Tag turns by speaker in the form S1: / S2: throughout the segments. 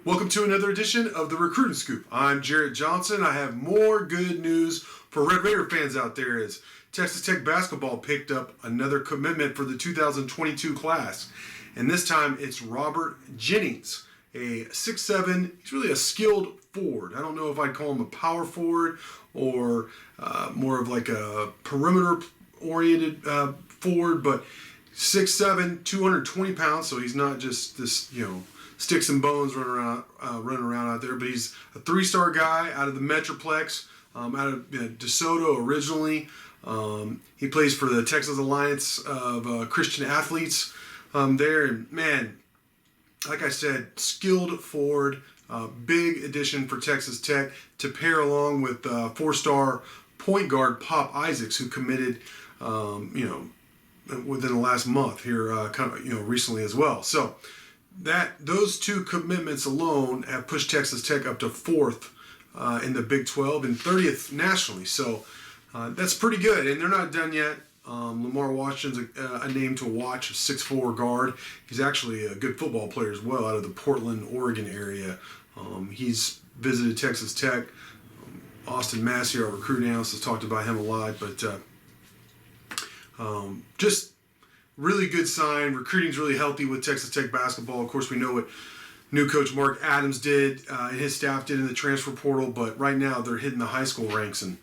S1: Welcome to another edition of the Recruiting Scoop. I'm Jarret Johnson. I have more good news for Red Raider fans out there as Texas Tech basketball picked up another commitment for the 2022 class. And this time it's Robert Jennings, a 6'7", he's really a skilled forward. I don't know if I'd call him a power forward or more of like a perimeter-oriented forward, but 6'7", 220 pounds, so he's not just this, sticks and bones running around out there. But he's a three-star guy out of the Metroplex, out of DeSoto originally. He plays for the Texas Alliance of Christian Athletes there. And man, like I said, skilled forward, big addition for Texas Tech to pair along with four-star point guard Pop Isaacs, who committed, within the last month here, recently as well. So those two commitments alone have pushed Texas Tech up to 4th in the Big 12 and 30th nationally. So that's pretty good, and they're not done yet. Lamar Washington's a name to watch, a 6'4" guard. He's actually a good football player as well, out of the Portland, Oregon area. He's visited Texas Tech. Austin Massey, our recruiting analyst, has talked about him a lot, but just really good sign. Recruiting's really healthy with Texas Tech basketball. Of course, we know what new coach Mark Adams did and his staff did in the transfer portal, but right now they're hitting the high school ranks and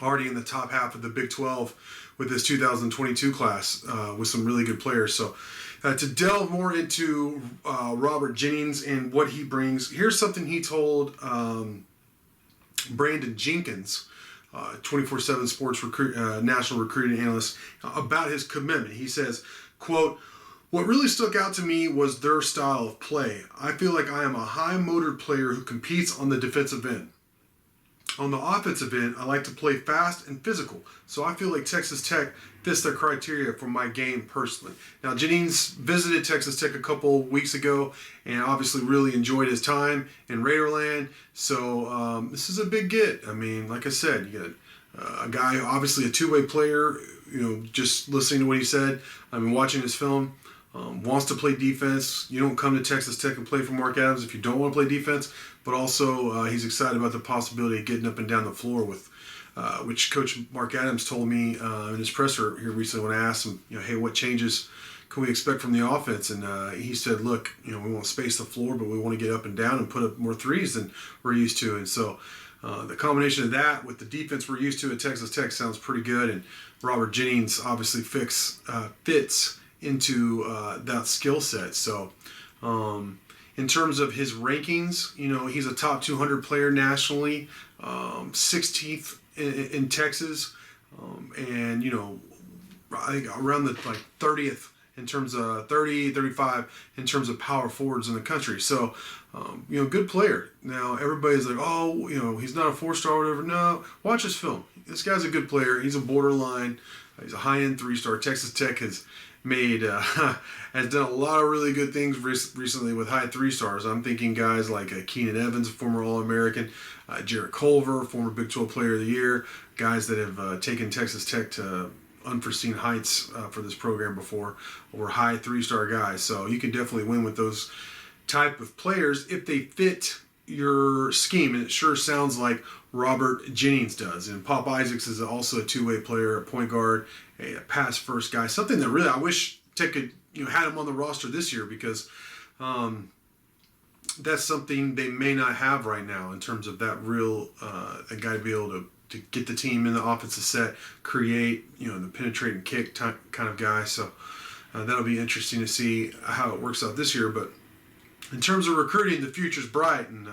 S1: already in the top half of the Big 12 with this 2022 class with some really good players. So to delve more into Robert Jennings and what he brings, here's something he told Brandon Jenkins, 24/7 Sports national recruiting analyst, about his commitment. He says, quote, "What really stuck out to me was their style of play. I feel like I am a high-motored player who competes on the defensive end. On the offensive end, I like to play fast and physical, so I feel like Texas Tech fits the criteria for my game personally." Now, Jennings visited Texas Tech a couple weeks ago and obviously really enjoyed his time in Raiderland, so this is a big get. I mean, like I said, you got a guy, obviously a two-way player, just listening to what he said, watching his film, wants to play defense. You don't come to Texas Tech and play for Mark Adams if you don't want to play defense, but also he's excited about the possibility of getting up and down the floor with, which Coach Mark Adams told me in his presser here recently when I asked him, hey, what changes can we expect from the offense? And he said, look, we want to space the floor, but we want to get up and down and put up more threes than we're used to. And so the combination of that with the defense we're used to at Texas Tech sounds pretty good. And Robert Jennings obviously fits into that skill set. So in terms of his rankings, he's a top 200 player nationally, 16th in Texas, and I think around the 30th in terms of 35 in terms of power forwards in the country. So good player. Now everybody's like, oh, he's not a 4-star or whatever. No, watch his film. This guy's a good player. He's a borderline. He's a high-end 3-star. Texas Tech has has done a lot of really good things recently with high 3-stars. I'm thinking guys like Keenan Evans, a former All-American, Jarret Culver, former Big 12 Player of the Year, guys that have taken Texas Tech to unforeseen heights for this program before, or high 3-star guys. So you can definitely win with those type of players if they fit your scheme, and it sure sounds like Robert Jennings does. And Pop Isaacs is also a two-way player, a point guard, a pass-first guy. Something that really I wish Tech could had him on the roster this year, because that's something they may not have right now in terms of that real a guy to be able to get the team in the offensive set, create the penetrate and kick kind of guy. So that'll be interesting to see how it works out this year. But in terms of recruiting, the future's bright, and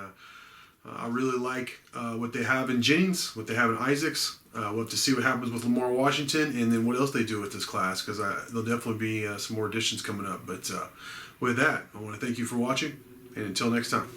S1: I really like what they have in Jennings, what they have in Isaacs. We'll have to see what happens with Lamar Washington, and then what else they do with this class, because there'll definitely be some more additions coming up. But with that, I want to thank you for watching, and until next time.